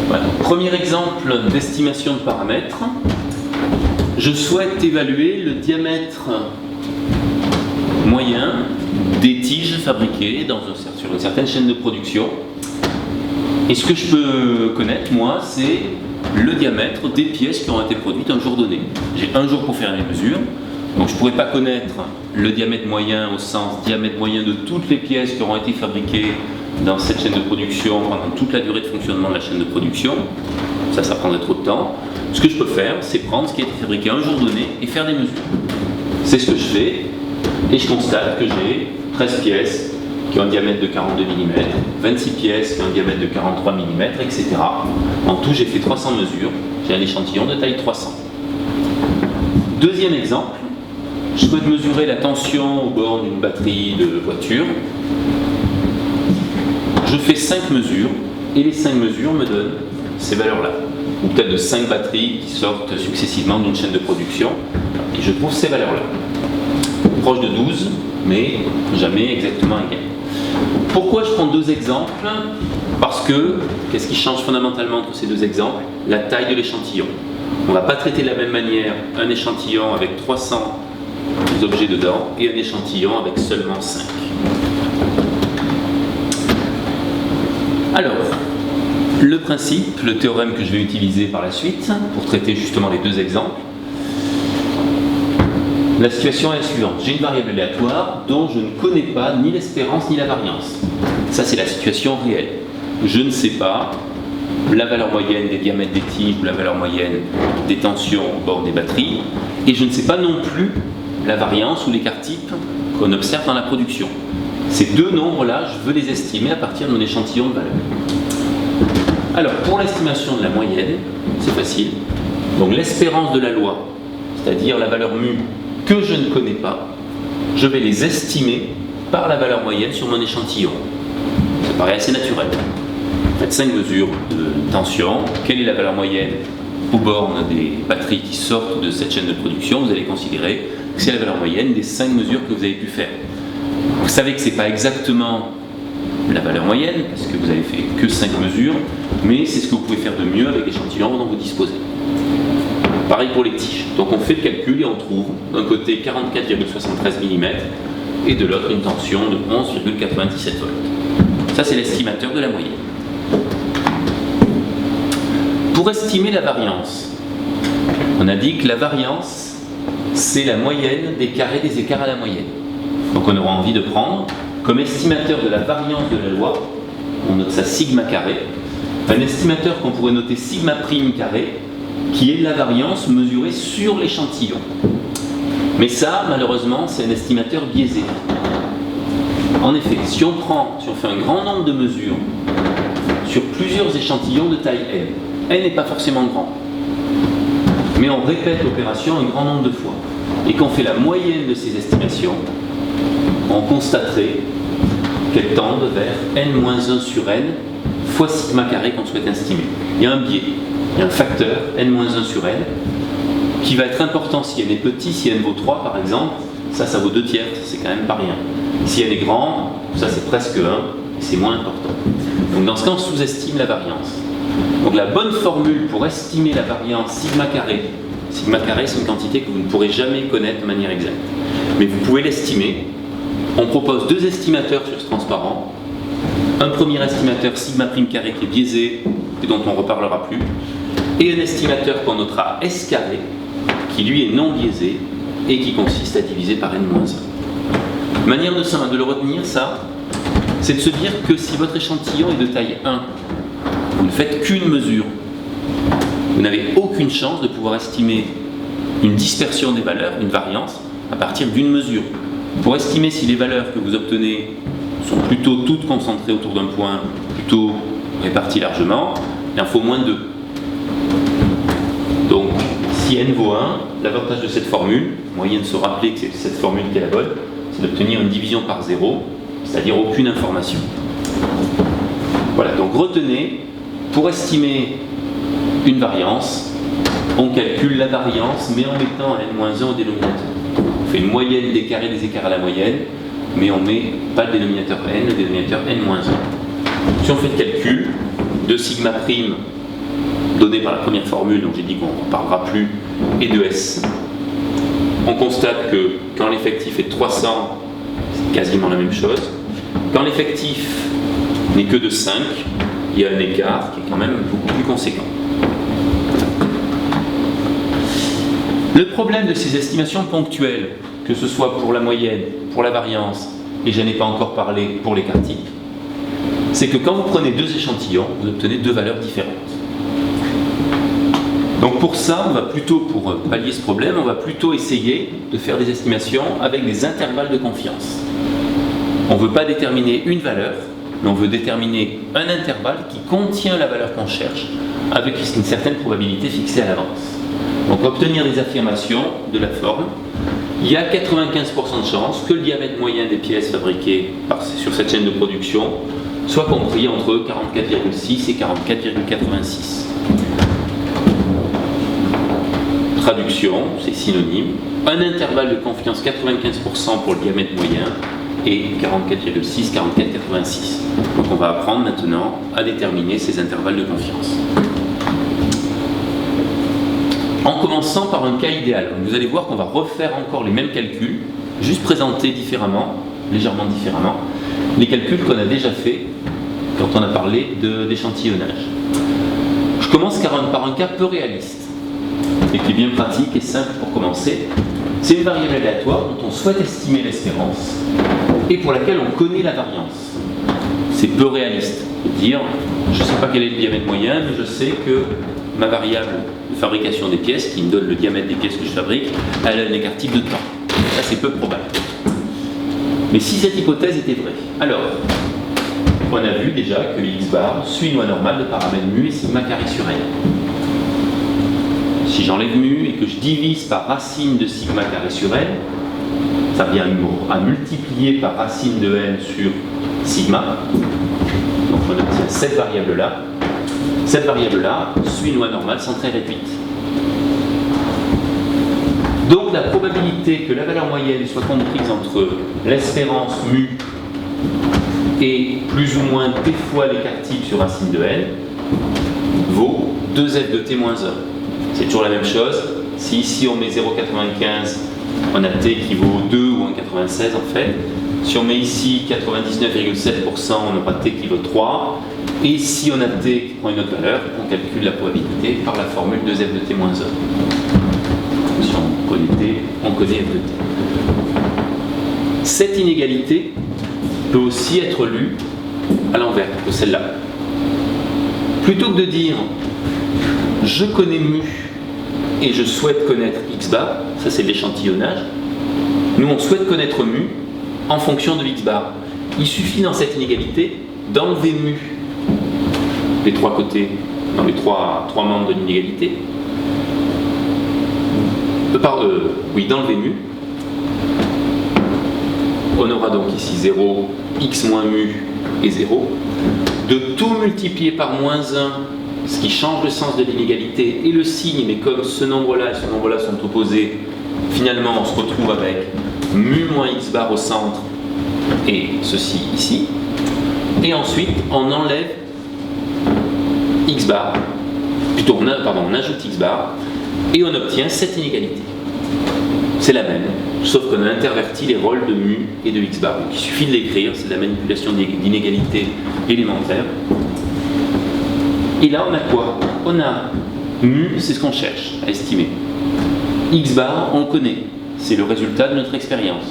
Voilà. Premier exemple d'estimation de paramètres. Je souhaite évaluer le diamètre moyen des tiges fabriquées sur une certaine chaîne de production. Et ce que je peux connaître, moi, c'est le diamètre des pièces qui ont été produites un jour donné. J'ai un jour pour faire les mesures, donc je ne pourrais pas connaître le diamètre moyen au sens diamètre moyen de toutes les pièces qui auront été fabriquées dans cette chaîne de production pendant toute la durée de fonctionnement de la chaîne de production. Ça prendrait trop de temps. Ce que je peux faire, c'est prendre ce qui a été fabriqué un jour donné et faire des mesures. C'est ce que je fais, et je constate que j'ai 13 pièces qui ont un diamètre de 42 mm, 26 pièces qui ont un diamètre de 43 mm, etc. En tout, j'ai fait 300 mesures. J'ai un échantillon de taille 300. Deuxième exemple, je souhaite mesurer la tension au bord d'une batterie de voiture. Je fais 5 mesures, et les 5 mesures me donnent ces valeurs-là. Ou peut-être de 5 batteries qui sortent successivement d'une chaîne de production, et je trouve ces valeurs-là. Proche de 12, mais jamais exactement égal. Pourquoi je prends deux exemples? Parce que, qu'est-ce qui change fondamentalement entre ces deux exemples? La taille de l'échantillon. On ne va pas traiter de la même manière un échantillon avec 300 objets dedans et un échantillon avec seulement 5. Alors, le principe, le théorème que je vais utiliser par la suite pour traiter justement les deux exemples, la situation est la suivante. J'ai une variable aléatoire dont je ne connais pas ni l'espérance ni la variance. Ça, c'est la situation réelle. Je ne sais pas la valeur moyenne des diamètres des tiges ou la valeur moyenne des tensions au bord des batteries, et je ne sais pas non plus la variance ou l'écart type qu'on observe dans la production. Ces deux nombres-là, je veux les estimer à partir d'un échantillon de valeurs. Alors, pour l'estimation de la moyenne, c'est facile. Donc, l'espérance de la loi, c'est-à-dire la valeur mu que je ne connais pas, je vais les estimer par la valeur moyenne sur mon échantillon. Ça paraît assez naturel. Faites 5 mesures de tension. Quelle est la valeur moyenne aux bornes des batteries qui sortent de cette chaîne de production? Vous allez considérer que c'est la valeur moyenne des 5 mesures que vous avez pu faire. Vous savez que ce n'est pas exactement la valeur moyenne, parce que vous avez fait que 5 mesures, mais c'est ce que vous pouvez faire de mieux avec l'échantillon dont vous disposez. Pareil pour les tiges. Donc on fait le calcul et on trouve d'un côté 44,73 mm et de l'autre une tension de 11,97 volts. Ça, c'est l'estimateur de la moyenne. Pour estimer la variance, on a dit que la variance, c'est la moyenne des carrés des écarts à la moyenne. Donc on aura envie de prendre comme estimateur de la variance de la loi, on note ça sigma carré, un estimateur qu'on pourrait noter sigma prime carré, qui est la variance mesurée sur l'échantillon. Mais ça, malheureusement, c'est un estimateur biaisé. En effet, si on fait un grand nombre de mesures sur plusieurs échantillons de taille n n'est pas forcément grand, mais on répète l'opération un grand nombre de fois, et qu'on fait la moyenne de ces estimations, on constaterait qu'elles tendent vers n-1 sur n fois sigma carré qu'on souhaite estimer. Il y a un biais, il y a un facteur n-1 sur n qui va être important si n est petit, si n vaut 3 par exemple, ça vaut 2 tiers, c'est quand même pas rien. Si n est grand, ça c'est presque 1, et c'est moins important. Donc dans ce cas, on sous-estime la variance. Donc la bonne formule pour estimer la variance sigma carré, c'est une quantité que vous ne pourrez jamais connaître de manière exacte. Mais vous pouvez l'estimer. On propose deux estimateurs sur ce transparent. Un premier estimateur sigma prime carré qui est biaisé et dont on ne reparlera plus, et un estimateur qu'on notera S carré qui lui est non biaisé et qui consiste à diviser par n-1. Manière de le retenir, ça, c'est de se dire que si votre échantillon est de taille 1, vous ne faites qu'une mesure, vous n'avez aucune chance de pouvoir estimer une dispersion des valeurs, une variance, à partir d'une mesure. Pour estimer si les valeurs que vous obtenez sont plutôt toutes concentrées autour d'un point, plutôt réparties largement, il en faut moins de 2. Donc, si n vaut 1, l'avantage de cette formule, moyen de se rappeler que c'est cette formule qui est la bonne, c'est d'obtenir une division par 0, c'est-à-dire aucune information. Voilà, donc retenez, pour estimer une variance, on calcule la variance, mais en mettant n-1 au dénominateur. On fait une moyenne des carrés des écarts à la moyenne, mais on ne met pas le dénominateur n, le dénominateur n-1. Si on fait le calcul de sigma prime donné par la première formule, dont j'ai dit qu'on ne parlera plus, et de S. On constate que quand l'effectif est de 300, c'est quasiment la même chose. Quand l'effectif n'est que de 5, il y a un écart qui est quand même beaucoup plus conséquent. Le problème de ces estimations ponctuelles, que ce soit pour la moyenne, pour la variance, et je n'ai pas encore parlé pour l'écart type, c'est que quand vous prenez deux échantillons, vous obtenez deux valeurs différentes. Donc pour ça, on va plutôt, pour pallier ce problème, on va plutôt essayer de faire des estimations avec des intervalles de confiance. On ne veut pas déterminer une valeur, mais on veut déterminer un intervalle qui contient la valeur qu'on cherche, avec une certaine probabilité fixée à l'avance. Donc obtenir des affirmations de la forme, il y a 95% de chances que le diamètre moyen des pièces fabriquées sur cette chaîne de production soit compris entre 44,6 et 44,86. Traduction, c'est synonyme. Un intervalle de confiance 95% pour le diamètre moyen et 44,6, 44,86. Donc on va apprendre maintenant à déterminer ces intervalles de confiance. En commençant par un cas idéal, vous allez voir qu'on va refaire encore les mêmes calculs, juste présentés différemment, légèrement différemment, les calculs qu'on a déjà fait quand on a parlé d'échantillonnage. Je commence par un cas peu réaliste, et qui est bien pratique et simple pour commencer. C'est une variable aléatoire dont on souhaite estimer l'espérance, et pour laquelle on connaît la variance. C'est peu réaliste de dire, je ne sais pas quel est le diamètre moyen, mais je sais que ma variable de fabrication des pièces, qui me donne le diamètre des pièces que je fabrique, elle a un écart type de temps. Ça, c'est peu probable. Mais si cette hypothèse était vraie, alors, on a vu déjà que x bar suit une loi normale de paramètres mu et sigma carré sur n. Si j'enlève mu et que je divise par racine de sigma carré sur n, ça vient à multiplier par racine de n sur sigma. Donc on obtient cette variable-là. Cette variable-là suit une loi normale sans très réduite. Donc la probabilité que la valeur moyenne soit comprise entre l'espérance mu et plus ou moins t fois l'écart type sur racine de n vaut 2f de t moins 1. C'est toujours la même chose. Si ici on met 0,95, on a t qui vaut 2 ou 1,96 en fait. Si on met ici 99,7%, on aura t qui vaut 3. Et si on a t qui prend une autre valeur, on calcule la probabilité par la formule 2f de t moins 1. Si on connaît t, on connaît f de t. Cette inégalité peut aussi être lue à l'envers que celle-là. Plutôt que de dire je connais mu et je souhaite connaître x bar, ça c'est l'échantillonnage, nous on souhaite connaître mu en fonction de x bar. Il suffit dans cette inégalité d'enlever mu les trois côtés, dans les trois membres de l'inégalité, d'enlever mu. On aura donc ici 0, x moins mu et 0. De tout multiplier par moins 1, ce qui change le sens de l'inégalité et le signe, mais comme ce nombre-là et ce nombre-là sont opposés, finalement on se retrouve avec mu moins x bar au centre et ceci ici. Et ensuite on enlève x bar, plutôt on ajoute x bar et on obtient cette inégalité. C'est la même, sauf qu'on a interverti les rôles de mu et de x bar. Donc il suffit de l'écrire, c'est de la manipulation d'inégalité élémentaire. Et là on a quoi? On a mu, c'est ce qu'on cherche à estimer. X bar, on connaît, c'est le résultat de notre expérience,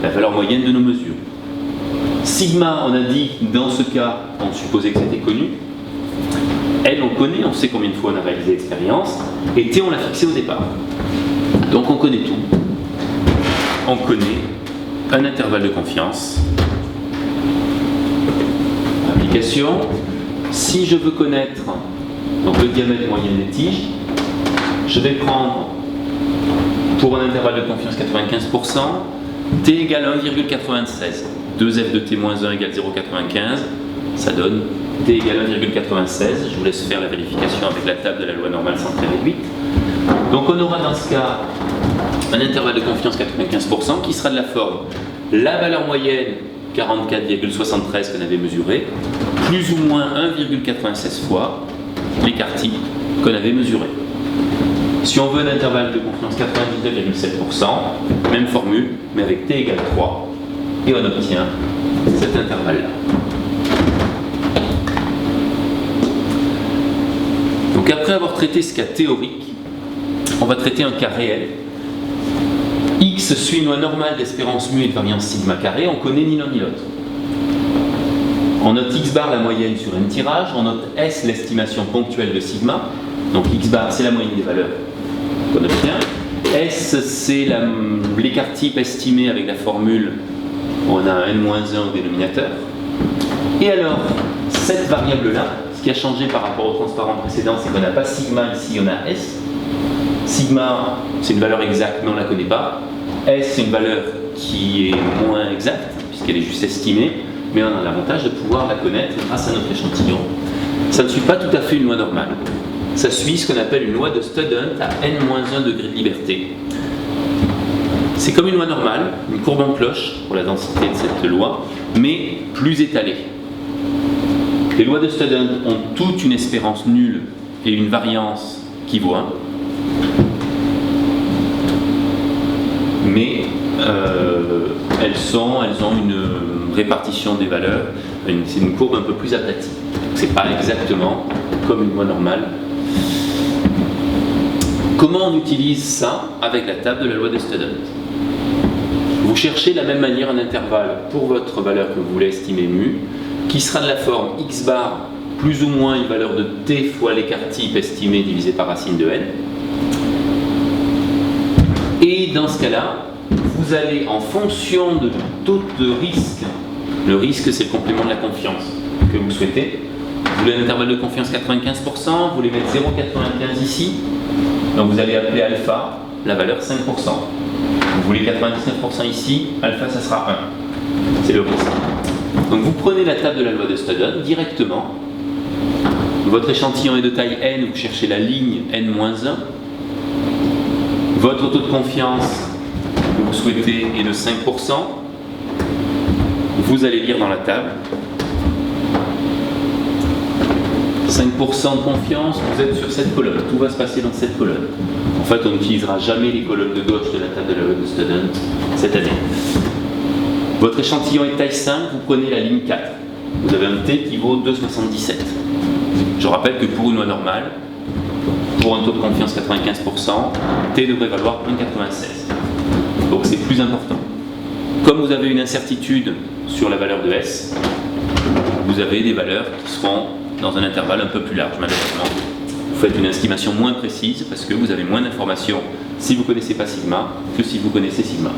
la valeur moyenne de nos mesures. Sigma, on a dit, dans ce cas, on supposait que c'était connu. L, on connaît, on sait combien de fois on a réalisé l'expérience. Et T, on l'a fixé au départ. Donc on connaît tout. On connaît un intervalle de confiance. Application. Si je veux connaître donc, le diamètre moyen des tiges, je vais prendre, pour un intervalle de confiance 95%, T égale 1,96. 2f de t moins 1 égale 0,95. Ça donne t égale 1,96. Je vous laisse faire la vérification avec la table de la loi normale sans très réduite. Donc on aura dans ce cas un intervalle de confiance 95% qui sera de la forme la valeur moyenne 44,73 qu'on avait mesurée, plus ou moins 1,96 fois l'écart type qu'on avait mesuré. Si on veut un intervalle de confiance 99,7%, même formule, mais avec t égale 3, et on obtient cet intervalle-là. Donc après avoir traité ce cas théorique, on va traiter un cas réel. X suit une loi normale d'espérance mu et de variance sigma carré, on connaît ni l'un ni l'autre. On note x bar la moyenne sur un tirage, on note S l'estimation ponctuelle de sigma, donc x bar c'est la moyenne des valeurs qu'on obtient, S c'est l'écart type estimé avec la formule, on a un n-1 au dénominateur, et alors cette variable-là, ce qui a changé par rapport au transparent précédent, c'est qu'on n'a pas sigma ici, on a S. Sigma c'est une valeur exacte mais on ne la connaît pas, S c'est une valeur qui est moins exacte puisqu'elle est juste estimée, mais on a l'avantage de pouvoir la connaître grâce à notre échantillon. Ça ne suit pas tout à fait une loi normale. Ça suit ce qu'on appelle une loi de Student à n-1 degré de liberté. C'est comme une loi normale, une courbe en cloche pour la densité de cette loi, mais plus étalée. Les lois de Student ont toute une espérance nulle et une variance qui vaut 1. Mais elles ont une répartition des valeurs, c'est une courbe un peu plus aplatie. C'est pas exactement comme une loi normale. Comment on utilise ça avec la table de la loi de Student? Vous cherchez de la même manière un intervalle pour votre valeur que vous voulez estimer mu, qui sera de la forme x bar plus ou moins une valeur de t fois l'écart type estimé divisé par racine de n. Et dans ce cas-là, vous allez en fonction de taux de risque, le risque c'est le complément de la confiance que vous souhaitez, vous voulez un intervalle de confiance 95%, vous voulez mettre 0,95 ici, donc vous allez appeler alpha la valeur 5%. Vous voulez 99% ici, alpha ça sera 1. C'est le risque. Donc vous prenez la table de la loi de Student directement, votre échantillon est de taille n, vous cherchez la ligne n-1, votre taux de confiance que vous souhaitez est de 5%. Vous allez lire dans la table 5% de confiance, vous êtes sur cette colonne, tout va se passer dans cette colonne. En fait, on n'utilisera jamais les colonnes de gauche de la table de la loi de Student cette année. Votre échantillon est de taille 5, vous prenez la ligne 4. Vous avez un t qui vaut 2,77. Je rappelle que pour une loi normale, pour un taux de confiance 95%, t devrait valoir 1,96. Donc c'est plus important. Comme vous avez une incertitude sur la valeur de S, vous avez des valeurs qui seront dans un intervalle un peu plus large, malheureusement. Vous faites une estimation moins précise parce que vous avez moins d'informations si vous ne connaissez pas sigma que si vous connaissez sigma.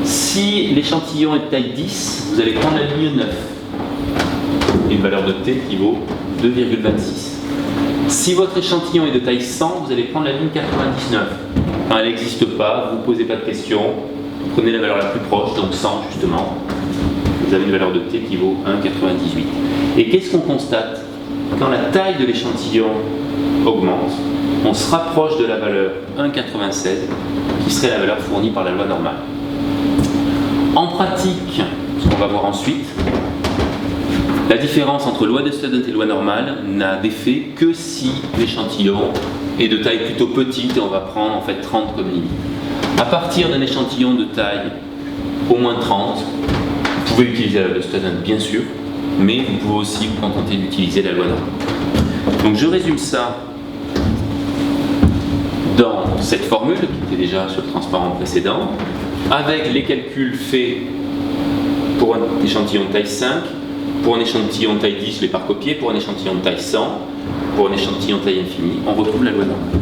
Si l'échantillon est de taille 10, vous allez prendre la ligne 9, une valeur de t qui vaut 2,26. Si votre échantillon est de taille 100, vous allez prendre la ligne 99. Quand elle n'existe pas, vous ne posez pas de questions, vous prenez la valeur la plus proche, donc 100 justement. Vous avez une valeur de t qui vaut 1,98. Et qu'est-ce qu'on constate? Quand la taille de l'échantillon augmente, on se rapproche de la valeur 1,96, qui serait la valeur fournie par la loi normale. En pratique, ce qu'on va voir ensuite, la différence entre loi de Student et loi normale n'a d'effet que si l'échantillon est de taille plutôt petite, et on va prendre en fait 30 comme limite. À partir d'un échantillon de taille au moins 30, vous pouvez utiliser la loi de Student bien sûr, mais vous pouvez aussi vous contenter d'utiliser la loi normale. Donc je résume ça dans cette formule qui était déjà sur le transparent précédent, avec les calculs faits pour un échantillon de taille 5, pour un échantillon de taille 10, je l'ai pas recopié, pour un échantillon de taille 100, pour un échantillon de taille infinie, on retrouve la loi normale.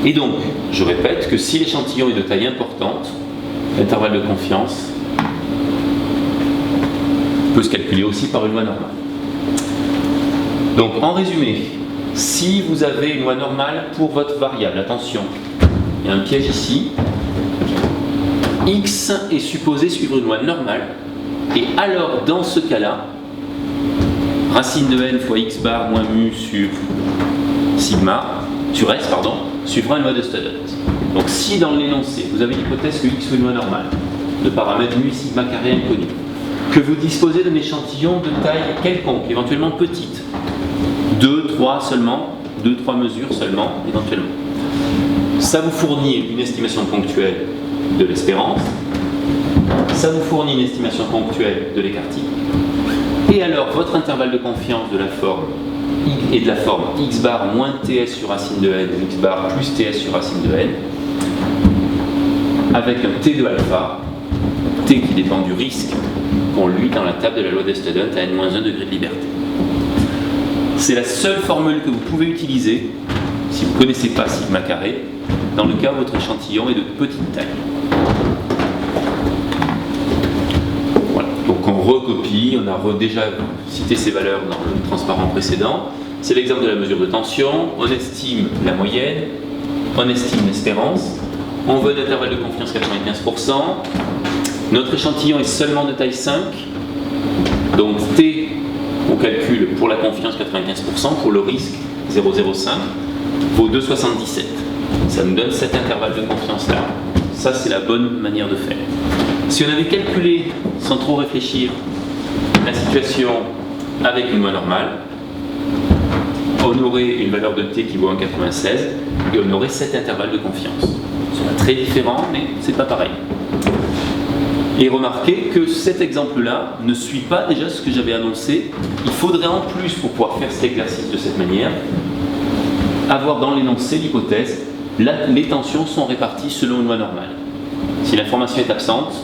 Et donc, je répète que si l'échantillon est de taille importante, l'intervalle de confiance peut se calculer aussi par une loi normale. Donc, en résumé, si vous avez une loi normale pour votre variable, attention, il y a un piège ici, x est supposé suivre une loi normale, et alors dans ce cas-là, racine de n fois x bar moins mu sur sigma, sur s, pardon, suivra une loi de Student. Donc si dans l'énoncé, vous avez l'hypothèse que x soit une loi normale, de paramètres mu sigma carré inconnu, que vous disposez d'un échantillon de taille quelconque, éventuellement petite, 2, 3 seulement, 2-3 mesures seulement, éventuellement. Ça vous fournit une estimation ponctuelle de l'espérance, ça vous fournit une estimation ponctuelle de l'écart type, et alors votre intervalle de confiance de la forme est de la forme x bar moins ts sur racine de n, x bar plus ts sur racine de n, avec un t de alpha, t qui dépend du risque qu'on lit dans la table de la loi des students à n-1 degré de liberté. C'est la seule formule que vous pouvez utiliser si vous ne connaissez pas sigma carré, dans le cas où votre échantillon est de petite taille. Voilà. Donc on recopie, on a déjà cité ces valeurs dans le transparent précédent. C'est l'exemple de la mesure de tension, on estime la moyenne, on estime l'espérance, on veut un intervalle de confiance 95%, notre échantillon est seulement de taille 5, donc T, on calcule pour la confiance 95%, pour le risque 0,05, vaut 2,77. Ça nous donne cet intervalle de confiance-là. Ça, c'est la bonne manière de faire. Si on avait calculé, sans trop réfléchir, la situation avec une loi normale, on aurait une valeur de t qui vaut 1,96 et on aurait cet intervalle de confiance. C'est pas très différent, mais c'est pas pareil. Et remarquez que cet exemple-là ne suit pas déjà ce que j'avais annoncé. Il faudrait en plus, pour pouvoir faire cet exercice de cette manière, avoir dans l'énoncé l'hypothèse, les tensions sont réparties selon une loi normale. Si l'information est absente,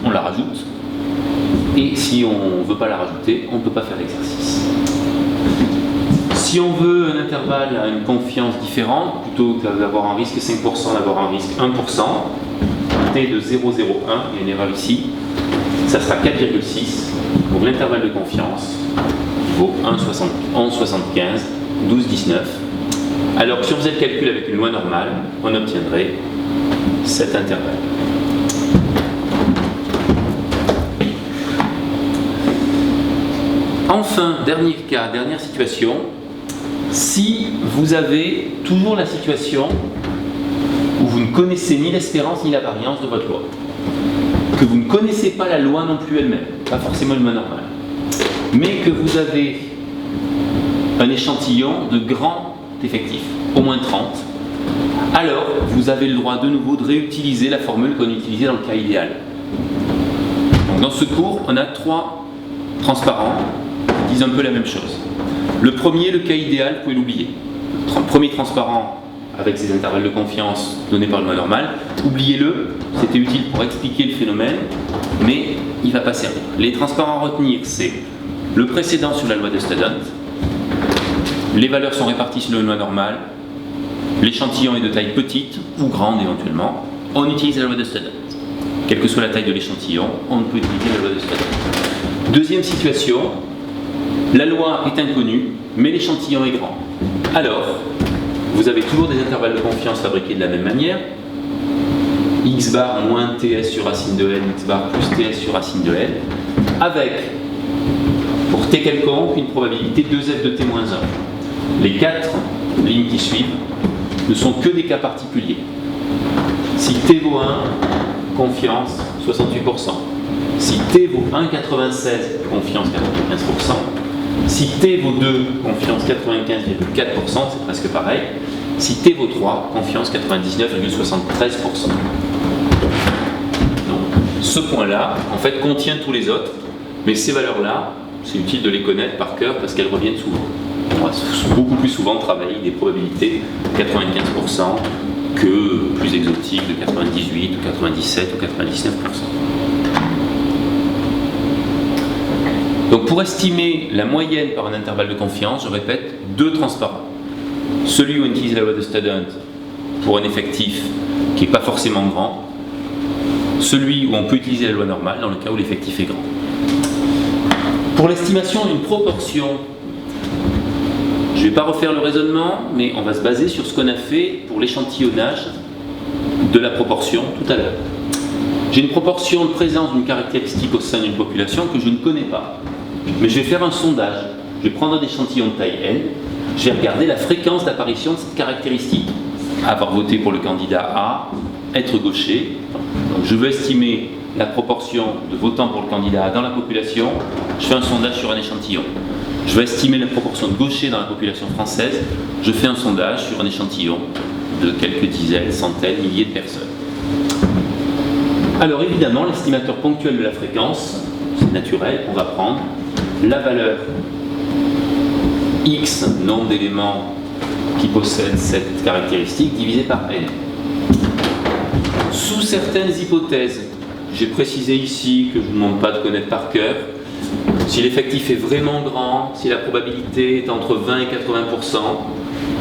on la rajoute. Et si on ne veut pas la rajouter, on ne peut pas faire l'exercice. Si on veut un intervalle à une confiance différente, plutôt que d'avoir un risque 5%, d'avoir un risque 1%, t de 0,01, il y a une erreur ici, ça sera 4,6. Donc l'intervalle de confiance vaut 11,75, 12,19. Alors si on faisait le calcul avec une loi normale, on obtiendrait cet intervalle. Enfin, dernier cas, dernière situation, si vous avez toujours la situation où vous ne connaissez ni l'espérance ni la variance de votre loi, que vous ne connaissez pas la loi non plus elle-même, pas forcément une loi normale, mais que vous avez un échantillon de grand effectif, au moins 30, alors vous avez le droit de nouveau de réutiliser la formule qu'on utilisait dans le cas idéal. Donc dans ce cours, on a 3 transparents qui disent un peu la même chose. Le premier, le cas idéal, vous pouvez l'oublier. Le premier transparent avec ses intervalles de confiance donnés par le loi normale, oubliez-le, c'était utile pour expliquer le phénomène, mais il ne va pas servir. Les transparents à retenir, c'est le précédent sur la loi de Student, les valeurs sont réparties selon une loi normale, l'échantillon est de taille petite ou grande éventuellement, on utilise la loi de Student. Quelle que soit la taille de l'échantillon, on peut utiliser la loi de Student. Deuxième situation, la loi est inconnue, mais l'échantillon est grand. Alors, vous avez toujours des intervalles de confiance fabriqués de la même manière. X bar moins ts sur racine de n, x bar plus ts sur racine de n, avec, pour t quelconque, une probabilité 2f de t moins 1. Les 4 lignes qui suivent ne sont que des cas particuliers. Si t vaut 1, confiance 68%. Si t vaut 1,96, confiance 95%. Si t vaut 2, confiance 95,4%, c'est presque pareil. Si t vaut 3, confiance 99,73%. Donc, ce point-là, en fait, contient tous les autres, mais ces valeurs-là, c'est utile de les connaître par cœur parce qu'elles reviennent souvent. On va beaucoup plus souvent travailler des probabilités de 95% que plus exotiques de 98 ou 97 ou 99%. Donc pour estimer la moyenne par un intervalle de confiance, je répète, 2 transparents. Celui où on utilise la loi de Student pour un effectif qui n'est pas forcément grand, celui où on peut utiliser la loi normale dans le cas où l'effectif est grand. Pour l'estimation d'une proportion, je ne vais pas refaire le raisonnement, mais on va se baser sur ce qu'on a fait pour l'échantillonnage de la proportion tout à l'heure. J'ai une proportion de présence d'une caractéristique au sein d'une population que je ne connais pas. Mais je vais faire un sondage. Je vais prendre un échantillon de taille n, je vais regarder la fréquence d'apparition de cette caractéristique. Avoir voté pour le candidat A, être gaucher. Donc je veux estimer la proportion de votants pour le candidat A dans la population. Je fais un sondage sur un échantillon. Je veux estimer la proportion de gauchers dans la population française. Je fais un sondage sur un échantillon de quelques dizaines, centaines, milliers de personnes. Alors évidemment, l'estimateur ponctuel de la fréquence, c'est naturel, on va prendre la valeur X, nombre d'éléments qui possèdent cette caractéristique, divisé par N. Sous certaines hypothèses, j'ai précisé ici que je ne vous demande pas de connaître par cœur, si l'effectif est vraiment grand, si la probabilité est entre 20 et 80%,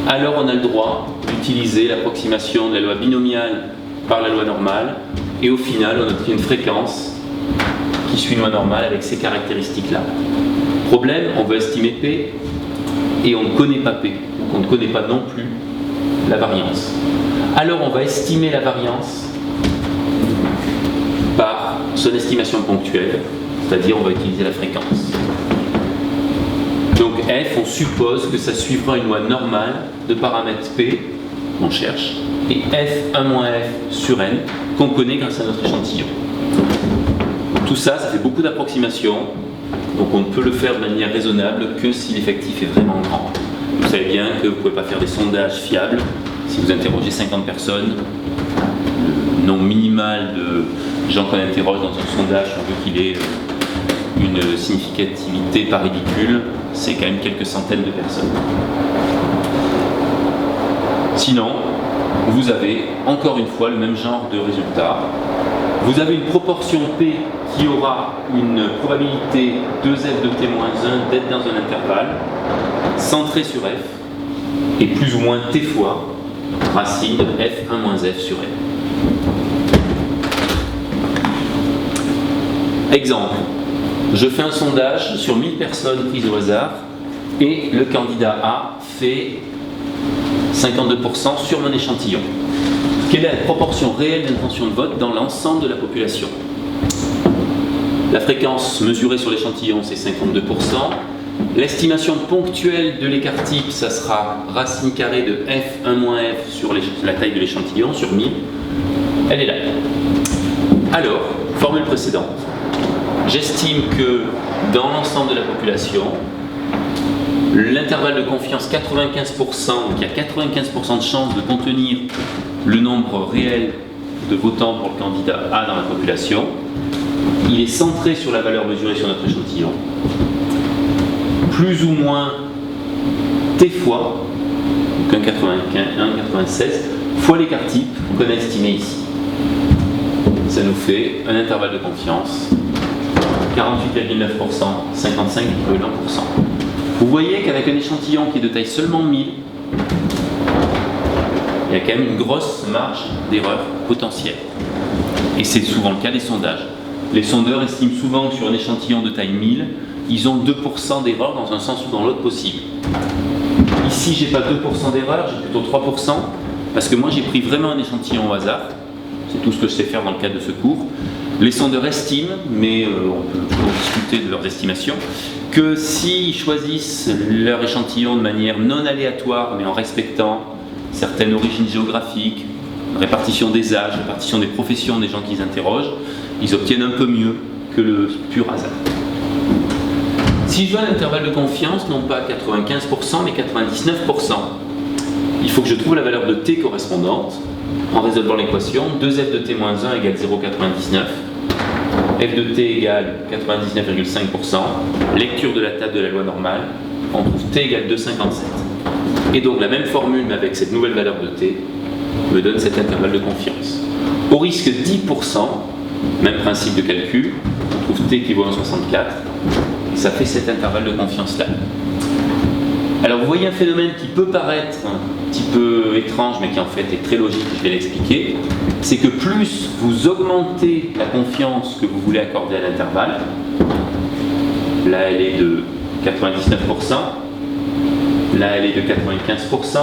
alors on a le droit d'utiliser l'approximation de la loi binomiale par la loi normale, et au final on obtient une fréquence qui suit une loi normale avec ces caractéristiques-là. Problème, on veut estimer P, et on ne connaît pas P, donc on ne connaît pas non plus la variance. Alors on va estimer la variance par son estimation ponctuelle, c'est-à-dire on va utiliser la fréquence. Donc F, on suppose que ça suivra une loi normale de paramètres P, qu'on cherche, et F1 moins F sur N, qu'on connaît grâce à notre échantillon. Tout ça, ça fait beaucoup d'approximations, donc on ne peut le faire de manière raisonnable que si l'effectif est vraiment grand. Vous savez bien que vous ne pouvez pas faire des sondages fiables. Si vous interrogez 50 personnes, le nombre minimal de gens qu'on interroge dans un sondage, on veut qu'il ait une significativité pas ridicule, c'est quand même quelques centaines de personnes. Sinon, vous avez encore une fois le même genre de résultat. Vous avez une proportion P qui aura une probabilité 2f de t-1 d'être dans un intervalle centré sur f et plus ou moins t fois racine de f1 moins f sur n. Exemple, je fais un sondage sur 1000 personnes prises au hasard et le candidat A fait 52% sur mon échantillon. Quelle est la proportion réelle d'intention de vote dans l'ensemble de la population? La fréquence mesurée sur l'échantillon, c'est 52%. L'estimation ponctuelle de l'écart type, ça sera racine carrée de f1 moins f sur la taille de l'échantillon, sur 1000. Elle est là. Alors, formule précédente. J'estime que dans l'ensemble de la population, l'intervalle de confiance 95%, donc il y a 95% de chances de contenir le nombre réel de votants pour le candidat A dans la population. Il est centré sur la valeur mesurée sur notre échantillon. Plus ou moins T fois, donc 1,96, fois l'écart type qu'on a estimé ici. Ça nous fait un intervalle de confiance 48,9%, 55,1%. Vous voyez qu'avec un échantillon qui est de taille seulement 1000, il y a quand même une grosse marge d'erreur potentielle. Et c'est souvent le cas des sondages. Les sondeurs estiment souvent que sur un échantillon de taille 1000, ils ont 2% d'erreur dans un sens ou dans l'autre possible. Ici, j'ai pas 2% d'erreur, j'ai plutôt 3%, parce que moi j'ai pris vraiment un échantillon au hasard. C'est tout ce que je sais faire dans le cadre de ce cours. Les sondeurs estiment, mais on peut toujours discuter de leurs estimations, que s'ils choisissent leur échantillon de manière non aléatoire, mais en respectant certaines origines géographiques, répartition des âges, répartition des professions des gens qu'ils interrogent, ils obtiennent un peu mieux que le pur hasard. Si je veux un intervalle de confiance, non pas 95%, mais 99%, il faut que je trouve la valeur de t correspondante en résolvant l'équation 2f de t-1 égale 0,99, f de t égale 99,5%, lecture de la table de la loi normale, on trouve t égale 2,57. Et donc la même formule, mais avec cette nouvelle valeur de t, me donne cet intervalle de confiance. Au risque 10%, même principe de calcul, on trouve t qui vaut 1,64, et ça fait cet intervalle de confiance-là. Alors vous voyez un phénomène qui peut paraître un petit peu étrange, mais qui en fait est très logique, je vais l'expliquer, c'est que plus vous augmentez la confiance que vous voulez accorder à l'intervalle, là elle est de 99%, là elle est de 95%,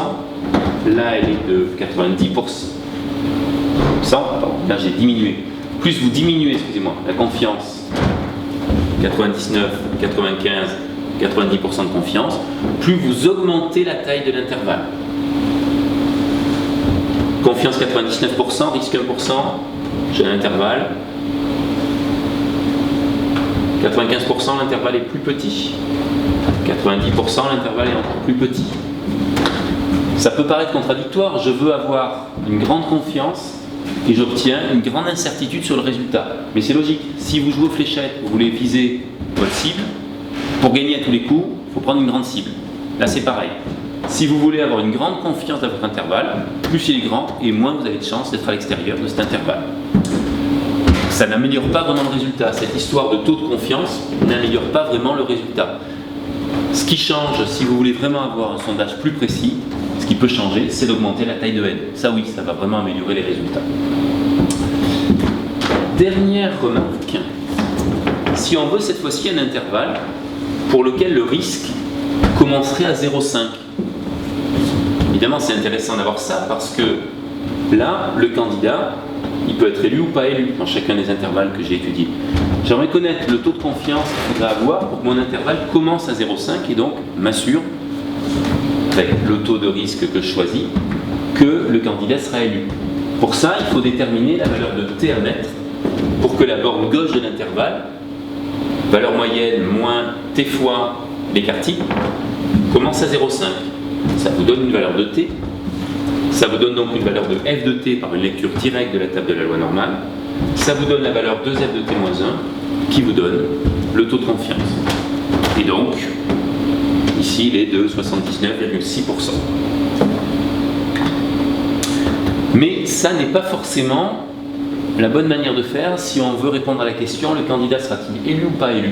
là elle est de 90%, pardon, là j'ai diminué. Plus vous diminuez, excusez-moi, la confiance, 99, 95, 90% de confiance, plus vous augmentez la taille de l'intervalle. Confiance 99%, risque 1%, j'ai un intervalle. 95%, l'intervalle est plus petit. 90%, l'intervalle est encore plus petit. Ça peut paraître contradictoire, je veux avoir une grande confiance et j'obtiens une grande incertitude sur le résultat. Mais c'est logique, si vous jouez aux fléchettes, vous voulez viser votre cible, pour gagner à tous les coups, il faut prendre une grande cible. Là c'est pareil. Si vous voulez avoir une grande confiance dans votre intervalle, plus il est grand et moins vous avez de chances d'être à l'extérieur de cet intervalle. Ça n'améliore pas vraiment le résultat. Cette histoire de taux de confiance n'améliore pas vraiment le résultat. Ce qui change, si vous voulez vraiment avoir un sondage plus précis, ce qui peut changer, c'est d'augmenter la taille de N. Ça oui, ça va vraiment améliorer les résultats. Dernière remarque. Si on veut cette fois-ci un intervalle pour lequel le risque commencerait à 0,5. Évidemment, c'est intéressant d'avoir ça parce que là, le candidat, il peut être élu ou pas élu dans chacun des intervalles que j'ai étudiés. J'aimerais connaître le taux de confiance qu'il faudra avoir pour que mon intervalle commence à 0,5 et donc m'assure, avec le taux de risque que je choisis, que le candidat sera élu. Pour ça, il faut déterminer la valeur de t à mettre pour que la borne gauche de l'intervalle, valeur moyenne moins t fois l'écart type, commence à 0,5. Ça vous donne une valeur de t. Ça vous donne donc une valeur de f de t par une lecture directe de la table de la loi normale. Ça vous donne la valeur 2f de t moins 1 qui vous donne le taux de confiance. Et donc, ici, il est de 79,6%. Mais ça n'est pas forcément la bonne manière de faire si on veut répondre à la question, le candidat sera-t-il élu ou pas élu?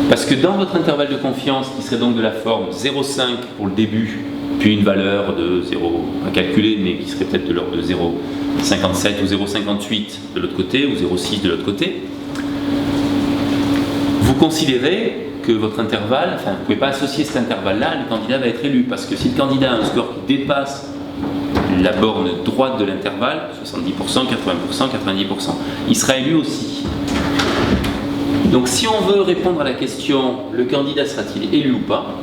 Parce que dans votre intervalle de confiance, qui serait donc de la forme 0,5 pour le début, puis une valeur de 0 à calculer, mais qui serait peut-être de l'ordre de 0,57 ou 0,58 de l'autre côté, ou 0,6 de l'autre côté, vous considérez que votre intervalle, enfin vous ne pouvez pas associer cet intervalle-là, le candidat va être élu, parce que si le candidat a un score qui dépasse la borne droite de l'intervalle, 70%, 80%, 90%, il sera élu aussi. Donc si on veut répondre à la question, le candidat sera-t-il élu ou pas,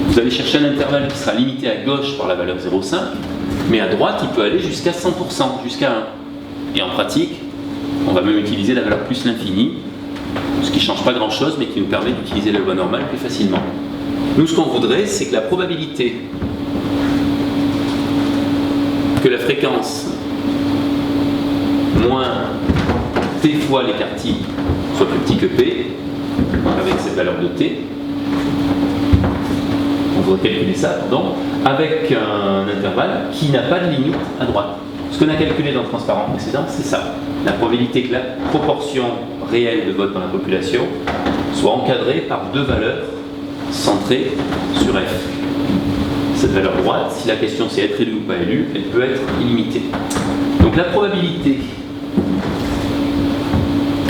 vous allez chercher un intervalle qui sera limité à gauche par la valeur 0,5, mais à droite il peut aller jusqu'à 100%, jusqu'à 1. Et en pratique, on va même utiliser la valeur plus l'infini, ce qui ne change pas grand-chose, mais qui nous permet d'utiliser la loi normale plus facilement. Nous, ce qu'on voudrait, c'est que la probabilité que la fréquence moins t fois l'écart type soit plus petit que p, avec cette valeur de t, on voudrait calculer ça, pardon, avec un intervalle qui n'a pas de limite à droite. Ce qu'on a calculé dans le transparent précédent, c'est ça. La probabilité que la proportion réelle de vote dans la population soit encadrée par deux valeurs centrées sur f. Cette valeur droite, si la question c'est être élu ou pas élu, elle peut être illimitée. Donc la probabilité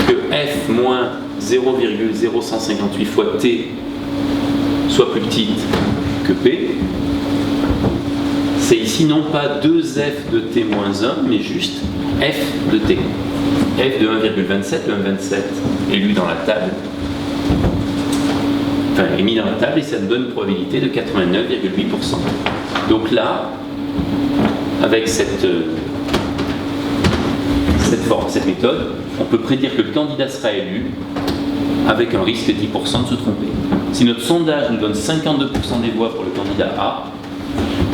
que f moins 0,0158 fois t soit plus petite que p, c'est ici non pas 2f de t moins 1, mais juste f de t. f de 1,27, le 1,27 est lu dans la table, enfin est mis dans la table et ça nous donne une probabilité de 89,8%. Donc là, avec cette méthode, on peut prédire que le candidat sera élu avec un risque de 10% de se tromper. Si notre sondage nous donne 52% des voix pour le candidat A,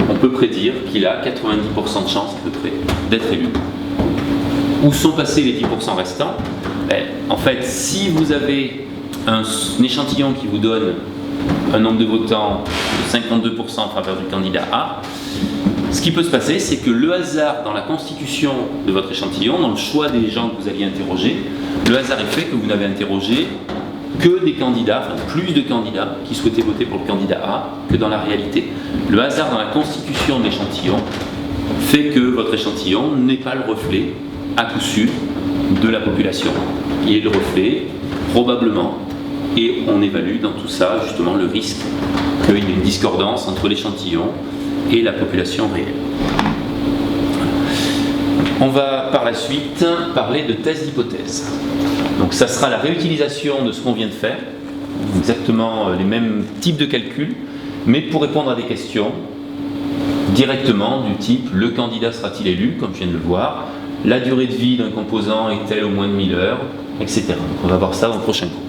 on peut prédire qu'il a 90% de chance à peu près d'être élu. Où sont passés les 10% restants? En fait, si vous avez un échantillon qui vous donne un nombre de votants de 52% en faveur du candidat A, ce qui peut se passer, c'est que le hasard dans la constitution de votre échantillon, dans le choix des gens que vous alliez interroger, le hasard est fait que vous n'avez interrogé que des candidats, enfin plus de candidats qui souhaitaient voter pour le candidat A que dans la réalité. Le hasard dans la constitution de l'échantillon fait que votre échantillon n'est pas le reflet, à coup sûr, de la population. Il est le reflet, probablement, et on évalue dans tout ça justement le risque qu'il y ait une discordance entre l'échantillon et la population réelle. On va par la suite parler de thèse d'hypothèse. Donc ça sera la réutilisation de ce qu'on vient de faire, exactement les mêmes types de calculs, mais pour répondre à des questions directement du type le candidat sera-t-il élu, comme je viens de le voir, la durée de vie d'un composant est-elle au moins de 1000 heures, etc. Donc on va voir ça dans le prochain cours.